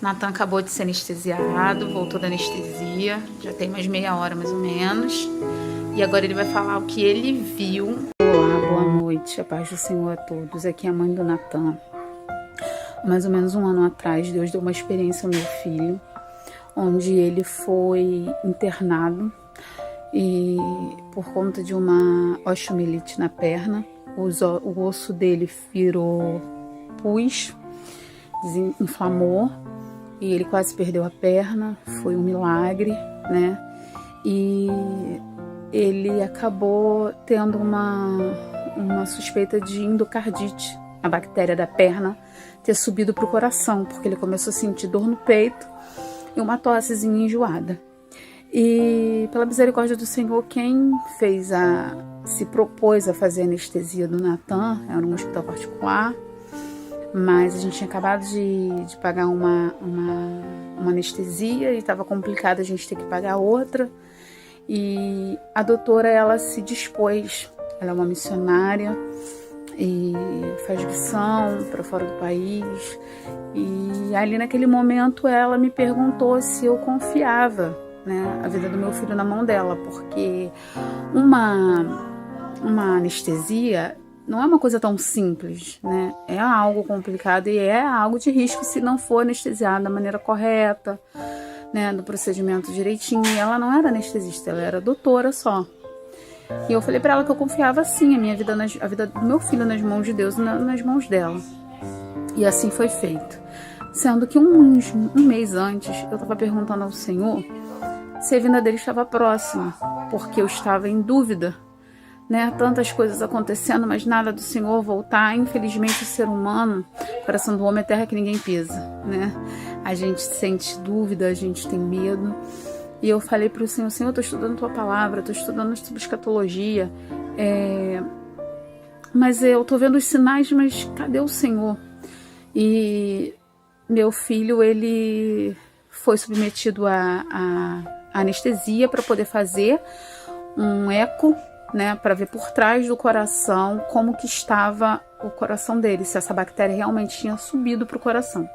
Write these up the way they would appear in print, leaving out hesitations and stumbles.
Natan acabou de ser anestesiado, voltou da anestesia, já tem mais meia hora mais ou menos. E agora ele vai falar o que ele viu. Olá, boa noite, a paz do Senhor a todos. Aqui é a mãe do Natan. Mais ou menos um ano atrás, Deus deu uma experiência ao meu filho, onde ele foi internado e por conta de uma osteomielite na perna, o osso dele virou pus, inflamou e ele quase perdeu a perna. Foi um milagre, né? E ele acabou tendo uma suspeita de endocardite, a bactéria da perna ter subido para o coração, porque ele começou a sentir dor no peito e uma tossezinha enjoada. E pela misericórdia do Senhor, quem se propôs a fazer a anestesia do Natan era um hospital particular, mas a gente tinha acabado de pagar uma anestesia e estava complicado a gente ter que pagar outra. E a doutora, ela se dispôs, ela é uma missionária e faz missão para fora do país. E ali naquele momento ela me perguntou se eu confiava, né, a vida do meu filho na mão dela, porque uma anestesia não é uma coisa tão simples, né? É algo complicado e é algo de risco se não for anestesiado da maneira correta, né, do procedimento direitinho. E ela não era anestesista, ela era doutora só. E eu falei para ela que eu confiava sim a vida do meu filho nas mãos de Deus, nas mãos dela. E assim foi feito. Sendo que um mês antes eu estava perguntando ao Senhor se a vinda dele estava próxima, porque eu estava em dúvida, né? Tantas coisas acontecendo, mas nada do Senhor voltar. Infelizmente, o ser humano, coração do homem é terra que ninguém pisa, né? A gente sente dúvida, a gente tem medo. E eu falei para o Senhor: Senhor, eu estou estudando tua palavra, estou estudando sobre escatologia, mas eu estou vendo os sinais, mas cadê o Senhor? E meu filho, ele foi submetido a anestesia para poder fazer um eco, né, para ver por trás do coração como que estava o coração dele, se essa bactéria realmente tinha subido para o coração.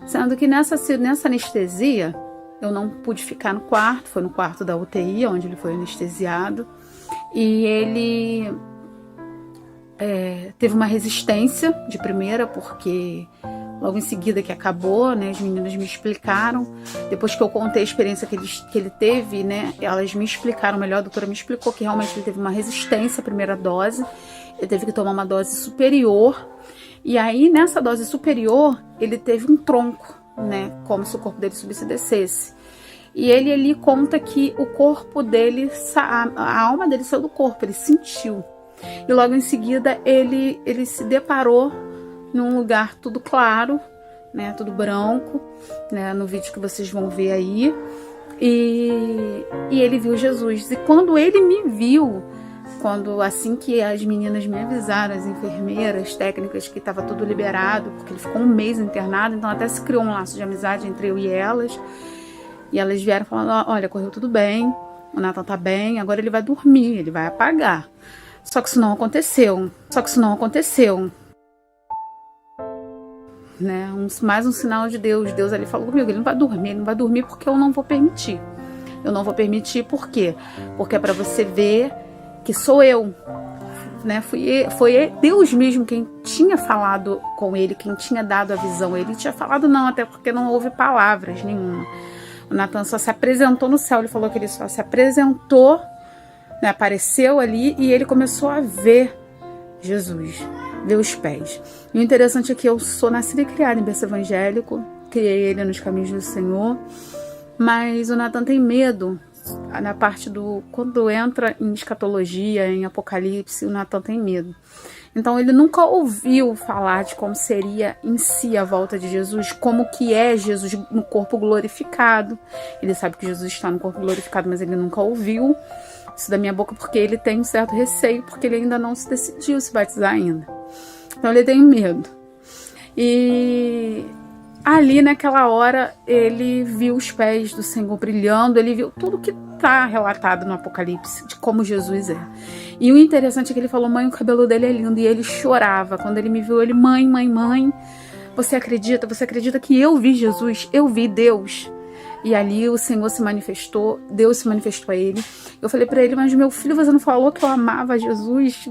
Sendo que nessa anestesia eu não pude ficar no quarto, foi no quarto da UTI onde ele foi anestesiado, e ele teve uma resistência de primeira, porque logo em seguida que acabou, né, as meninas me explicaram, depois que eu contei a experiência que ele teve, né, elas me explicaram melhor, a doutora me explicou que realmente ele teve uma resistência à primeira dose, ele teve que tomar uma dose superior, e aí nessa dose superior ele teve um tronco, né, como se o corpo dele subisse e descesse. E ele ali conta que o corpo dele, a alma dele saiu do corpo, ele sentiu. E logo em seguida ele se deparou num lugar tudo claro, né, tudo branco, né, no vídeo que vocês vão ver aí, e ele viu Jesus. E quando ele me viu, assim que as meninas me avisaram, as enfermeiras, técnicas, que estava tudo liberado, porque ele ficou um mês internado, então até se criou um laço de amizade entre eu e elas vieram falando: olha, correu tudo bem, o Natan tá bem, agora ele vai dormir, ele vai apagar. Só que isso não aconteceu. Né? Mais um sinal de Deus. Deus ali falou comigo: ele não vai dormir porque eu não vou permitir. Eu não vou permitir, por quê? Porque é para você ver que sou eu, né? Foi Deus mesmo quem tinha falado com ele, quem tinha dado a visão. Ele tinha falado não, até porque não houve palavras nenhuma. O Natan só se apresentou no céu, ele falou que ele só se apresentou, né? Apareceu ali e ele começou a ver Jesus, ver os pés. E o interessante é que eu sou nascida e criada em berço evangélico, criei ele nos caminhos do Senhor, mas o Natan tem medo na parte quando entra em escatologia, em Apocalipse, o Natan tem medo. Então ele nunca ouviu falar de como seria em si a volta de Jesus, como que é Jesus no corpo glorificado. Ele sabe que Jesus está no corpo glorificado, mas ele nunca ouviu isso da minha boca, porque ele tem um certo receio, porque ele ainda não se decidiu se batizar ainda. Então ele tem medo. E ali naquela hora ele viu os pés do Senhor brilhando, ele viu tudo que está relatado no Apocalipse, de como Jesus é. E o interessante é que ele falou: mãe, o cabelo dele é lindo, e ele chorava. Quando ele me viu, ele: mãe, mãe, mãe. Você acredita? Você acredita que eu vi Jesus? Eu vi Deus? E ali o Senhor se manifestou, Deus se manifestou a ele. Eu falei para ele, mas meu filho, você não falou que eu amava Jesus?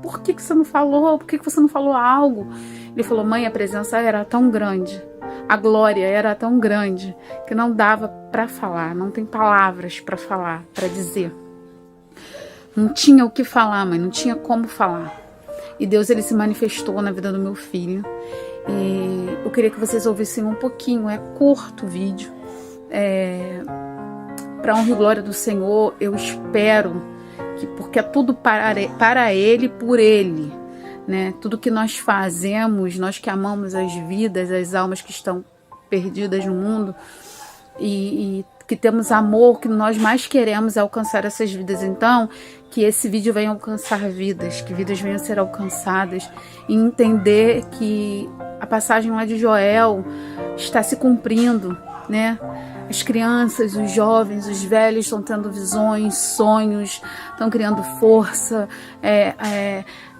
Por que você não falou? Por que você não falou algo? Ele falou, mãe, a presença era tão grande, a glória era tão grande, que não dava para falar, não tem palavras para falar, para dizer. Não tinha o que falar, mãe, não tinha como falar. E Deus, ele se manifestou na vida do meu filho. E eu queria que vocês ouvissem um pouquinho, é curto o vídeo. Para honra e glória do Senhor, eu espero que, porque é tudo para Ele, por Ele, né? Tudo que nós fazemos, nós que amamos as vidas, as almas que estão perdidas no mundo e que temos amor, que nós mais queremos é alcançar essas vidas. Então, que esse vídeo venha alcançar vidas, que vidas venham a ser alcançadas e entender que a passagem lá de Joel está se cumprindo, né? As crianças, os jovens, os velhos estão tendo visões, sonhos, estão criando força,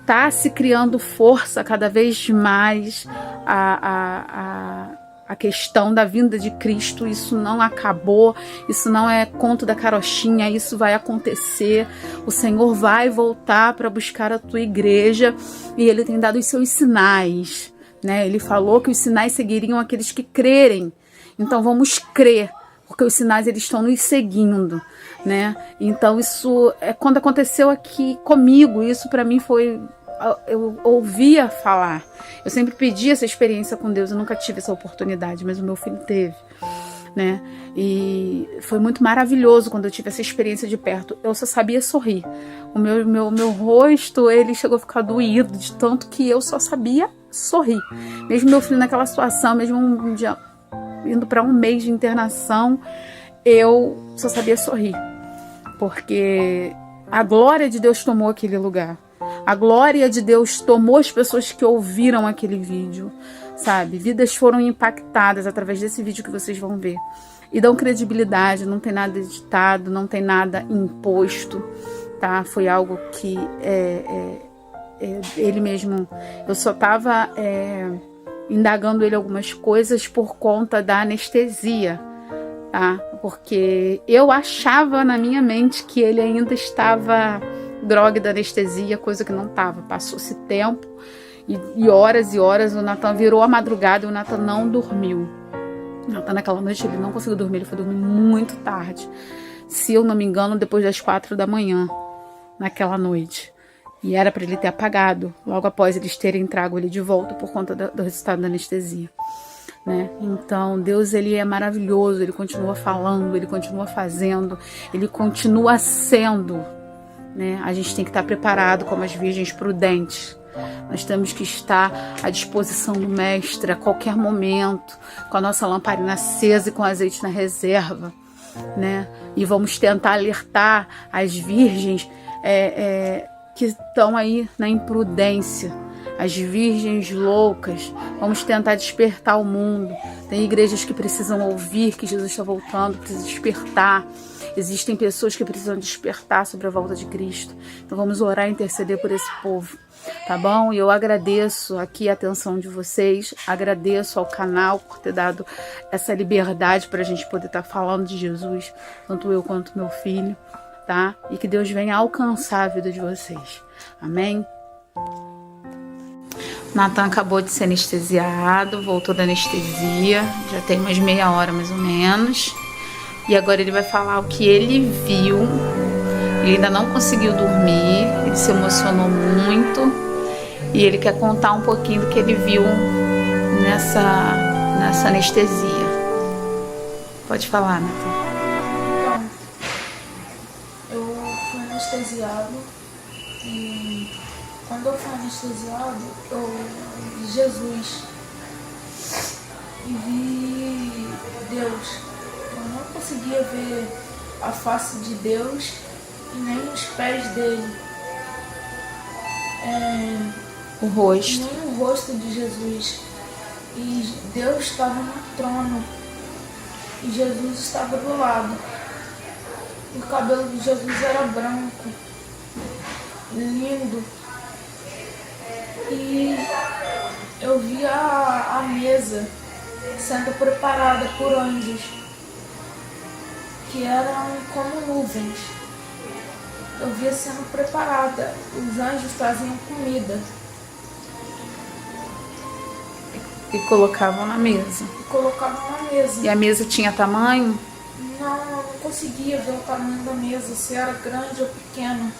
está se criando força cada vez mais a questão da vinda de Cristo. Isso não acabou, isso não é conto da carochinha, isso vai acontecer. O Senhor vai voltar para buscar a tua igreja e Ele tem dado os seus sinais, né? Ele falou que os sinais seguiriam aqueles que crerem. Então vamos crer, porque os sinais eles estão nos seguindo, né? Então isso quando aconteceu aqui comigo, isso para mim foi, eu ouvia falar. Eu sempre pedi essa experiência com Deus, eu nunca tive essa oportunidade, mas o meu filho teve, né? E foi muito maravilhoso quando eu tive essa experiência de perto. Eu só sabia sorrir. O meu rosto, ele chegou a ficar doído de tanto que eu só sabia sorrir. Mesmo meu filho naquela situação, mesmo um dia indo para um mês de internação, eu só sabia sorrir, porque a glória de Deus tomou aquele lugar. A glória de Deus tomou as pessoas que ouviram aquele vídeo, sabe? Vidas foram impactadas através desse vídeo que vocês vão ver. E dão credibilidade, não tem nada editado, não tem nada imposto, tá? Foi algo que ele mesmo... Eu só estava indagando ele algumas coisas por conta da anestesia, tá? Porque eu achava na minha mente que ele ainda estava droga da anestesia, coisa que não estava. Passou-se tempo e horas, o Nathan virou a madrugada e o Nathan não dormiu. O Nathan naquela noite ele não conseguiu dormir, ele foi dormir muito tarde. Se eu não me engano, depois das 4 da manhã, naquela noite. E era para ele ter apagado, logo após eles terem trago ele de volta por conta do resultado da anestesia, né? Então, Deus, ele é maravilhoso, ele continua falando, ele continua fazendo, ele continua sendo, né? A gente tem que estar preparado como as virgens prudentes. Nós temos que estar à disposição do Mestre a qualquer momento, com a nossa lamparina acesa e com azeite na reserva, né? E vamos tentar alertar as virgens que estão aí na imprudência, as virgens loucas. Vamos tentar despertar o mundo. Tem igrejas que precisam ouvir que Jesus está voltando, precisa despertar. Existem pessoas que precisam despertar sobre a volta de Cristo. Então vamos orar e interceder por esse povo, tá bom? E eu agradeço aqui a atenção de vocês, agradeço ao canal por ter dado essa liberdade para a gente poder estar falando de Jesus, tanto eu quanto meu filho, tá? E que Deus venha alcançar a vida de vocês. Amém? Nathan acabou de ser anestesiado, voltou da anestesia, já tem umas meia hora mais ou menos. E agora ele vai falar o que ele viu. Ele ainda não conseguiu dormir, ele se emocionou muito. E ele quer contar um pouquinho do que ele viu nessa anestesia. Pode falar, Nathan. Anestesiado, e quando eu fui anestesiado eu vi Jesus e vi Deus. Eu não conseguia ver a face de Deus e nem os pés dele, o rosto, nem o rosto de Jesus. E Deus estava no trono e Jesus estava do lado. O cabelo de Jesus era branco, lindo. E eu via a mesa sendo preparada por anjos, que eram como nuvens. Eu via sendo preparada. Os anjos traziam comida. E colocavam na mesa. E colocavam na mesa. E a mesa tinha tamanho? Não, eu não conseguia ver o tamanho da mesa, se era grande ou pequena.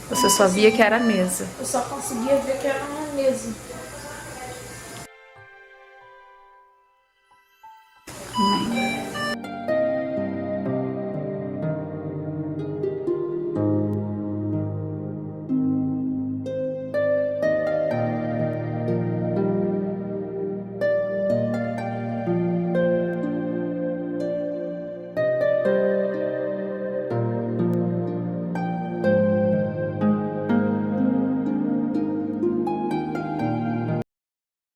Você só via que era a mesa. Eu só conseguia ver que era uma mesa.